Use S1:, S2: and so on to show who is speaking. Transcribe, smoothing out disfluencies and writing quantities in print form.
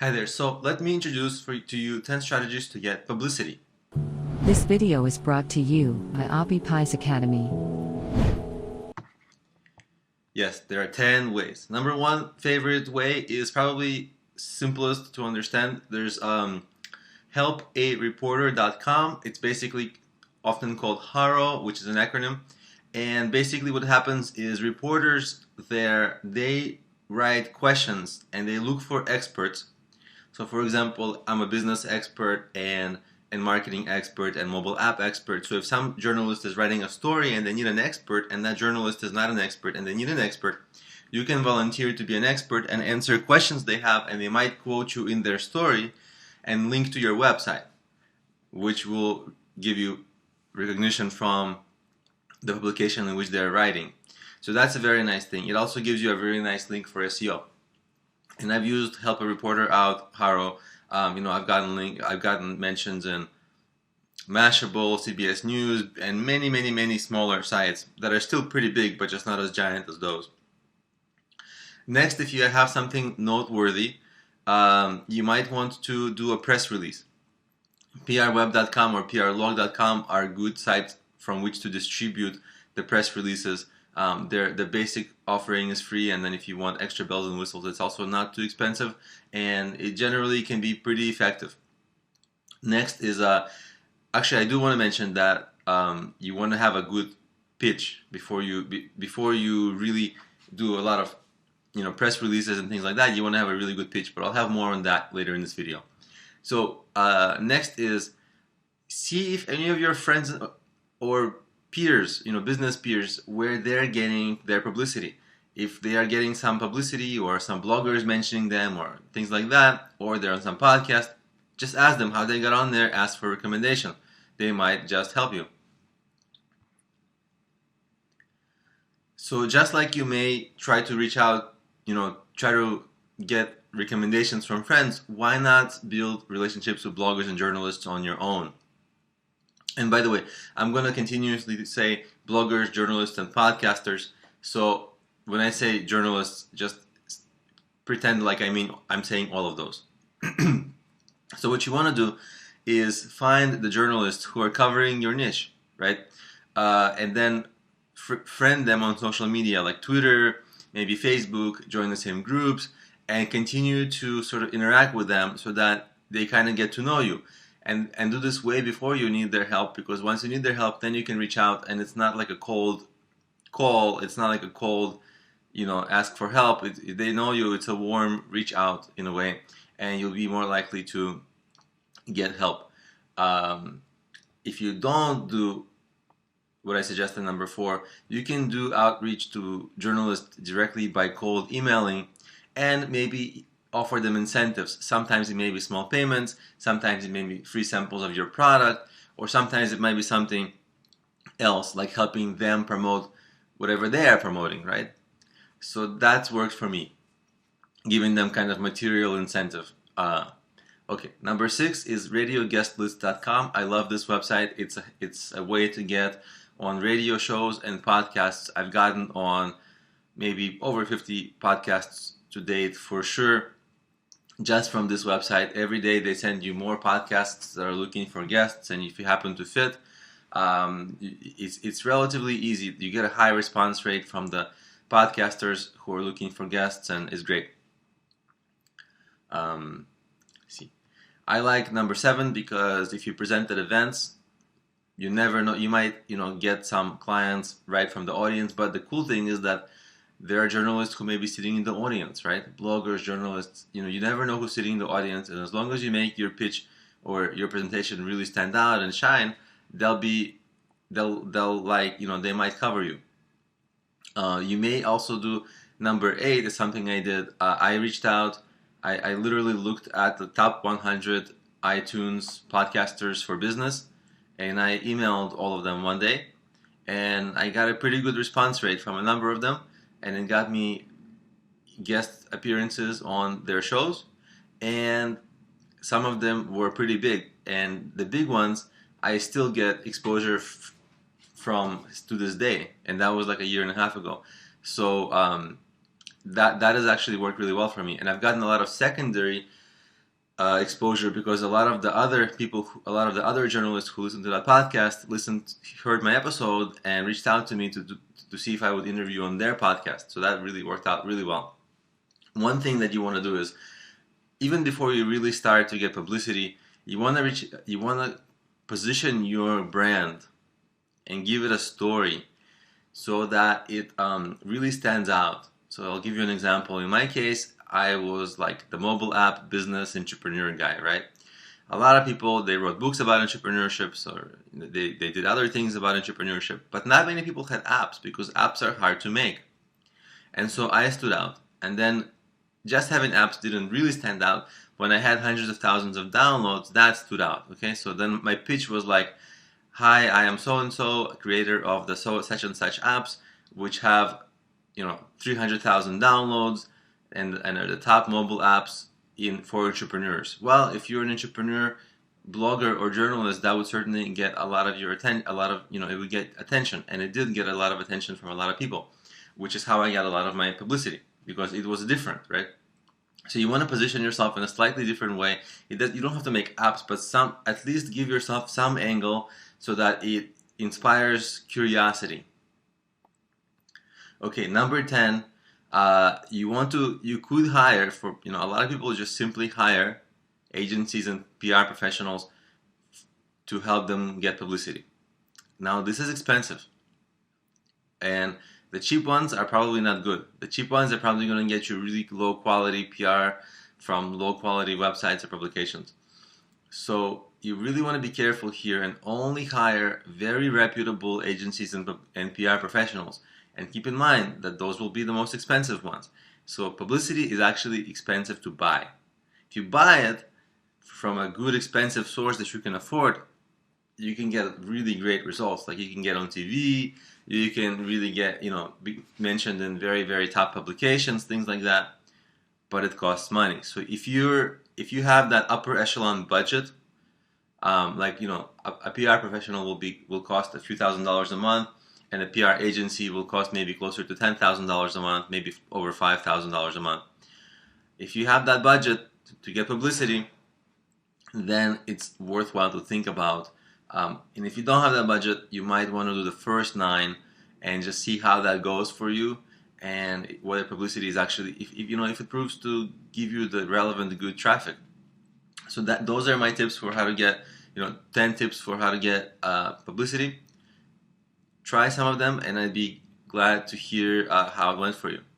S1: Hi there, so let me introduce to you 10 strategies to get publicity.
S2: This video is brought to you by Pies Academy.
S1: Yes, there are 10 ways. Number one favorite way is probably simplest to understand. There's helpareporter.com. It's basically often called HARO, which is an acronym. And basically what happens is reporters there, they write questions and they look for experts. So for example, I'm a business expert and marketing expert and mobile app expert. So if some journalist is writing a story and they need an expert and that journalist is not an expert and they need an expert, you can volunteer to be an expert and answer questions they have, and they might quote you in their story and link to your website, which will give you recognition from the publication in which they're writing. So that's a very nice thing. It also gives you a very nice link for SEO. And I've used Help a Reporter out, Haro. I've gotten mentions in Mashable, CBS News, and many smaller sites that are still pretty big, but just not as giant as those. Next, if you have something noteworthy, you might want to do a press release. PRweb.com or PRlog.com are good sites from which to distribute the press releases. The basic offering is free, and then if you want extra bells and whistles, it's also not too expensive, and it generally can be pretty effective. Next is actually I do want to mention that you want to have a good pitch before you really do a lot of press releases and things like that. You want to have a really good pitch, but I'll have more on that later in this video. So next is see if any of your friends or peers, business peers, where they're getting their publicity. If they are getting some publicity or some bloggers mentioning them or things like that, or they're on some podcast, just ask them how they got on there, ask for recommendation. They might just help you. So just like you may try to reach out, try to get recommendations from friends, why not build relationships with bloggers and journalists on your own? And by the way, I'm going to continuously say bloggers, journalists, and podcasters. So when I say journalists, just pretend like I'm saying all of those. So what you want to do is find the journalists who are covering your niche, right? And then friend them on social media like Twitter, maybe Facebook, join the same groups, and continue to sort of interact with them so that they kind of get to know you. And do this way before you need their help, because once you need their help, then you can reach out, and it's not like a cold call. It's not like a cold, ask for help. They know you. It's a warm reach out in a way, and you'll be more likely to get help. If you don't do what I suggested, number 4, you can do outreach to journalists directly by cold emailing, and maybe offer them incentives. Sometimes it may be small payments, sometimes it may be free samples of your product, or sometimes it might be something else, like helping them promote whatever they are promoting, right? So that's worked for me, giving them kind of material incentive. Okay, number 6 is radioguestlist.com. I love this website. It's a way to get on radio shows and podcasts. I've gotten on maybe over 50 podcasts to date for sure, just from this website. Every day they send you more podcasts that are looking for guests, and if you happen to fit, it's relatively easy. You get a high response rate from the podcasters who are looking for guests, and it's great. I like number 7 because if you present at events, you never know, you might get some clients right from the audience. But the cool thing is that there are journalists who may be sitting in the audience, right? Bloggers, journalists, you never know who's sitting in the audience, and as long as you make your pitch or your presentation really stand out and shine, they'll like, they might cover you. You may also do number 8 is something I did. I reached out, I literally looked at the top 100 iTunes podcasters for business, and I emailed all of them one day, and I got a pretty good response rate from a number of them. And it got me guest appearances on their shows, and some of them were pretty big. And the big ones, I still get exposure from to this day, and that was like a year and a half ago. So that has actually worked really well for me, and I've gotten a lot of secondary exposure, because a lot of the other people, a lot of the other journalists who listened to that podcast heard my episode and reached out to me to see if I would interview on their podcast. So that really worked out really well. One thing that you want to do is, even before you really start to get publicity, you want to position your brand and give it a story so that it really stands out. So I'll give you an example. In my case, I was like the mobile app business entrepreneur guy, right? A lot of people, they wrote books about entrepreneurship, or they did other things about entrepreneurship, but not many people had apps because apps are hard to make. And so I stood out. And then just having apps didn't really stand out. When I had hundreds of thousands of downloads, that stood out. Okay, so then my pitch was like, "Hi, I am so and so, creator of the such and such apps, which have 300,000 downloads and are the top mobile apps for entrepreneurs." Well, if you're an entrepreneur, blogger, or journalist, that would certainly get a lot of your attention. It would get attention, and it did get a lot of attention from a lot of people, which is how I got a lot of my publicity, because it was different, right? So you want to position yourself in a slightly different way. You don't have to make apps, but at least give yourself some angle so that it inspires curiosity. Okay, number 10, you could hire for, a lot of people just simply hire agencies and PR professionals to help them get publicity. Now, this is expensive, and the cheap ones are probably not good. The cheap ones are probably going to get you really low quality PR from low quality websites or publications. So you really want to be careful here and only hire very reputable agencies and PR professionals. And keep in mind that those will be the most expensive ones. So publicity is actually expensive to buy. If you buy it from a good expensive source that you can afford, you can get really great results. Like, you can get on TV, you can really get, be mentioned in very, very top publications, things like that. But it costs money. So if you have that upper echelon budget, a PR professional will cost a few $1,000s a month, and a PR agency will cost maybe closer to $10,000 a month, maybe over $5,000 a month. If you have that budget to get publicity, then it's worthwhile to think about. And if you don't have that budget, you might want to do the first 9 and just see how that goes for you, and whether publicity is actually, if it proves to give you the relevant, good traffic. So those are my tips for how to get, 10 tips for how to get publicity. Try some of them, and I'd be glad to hear how it went for you.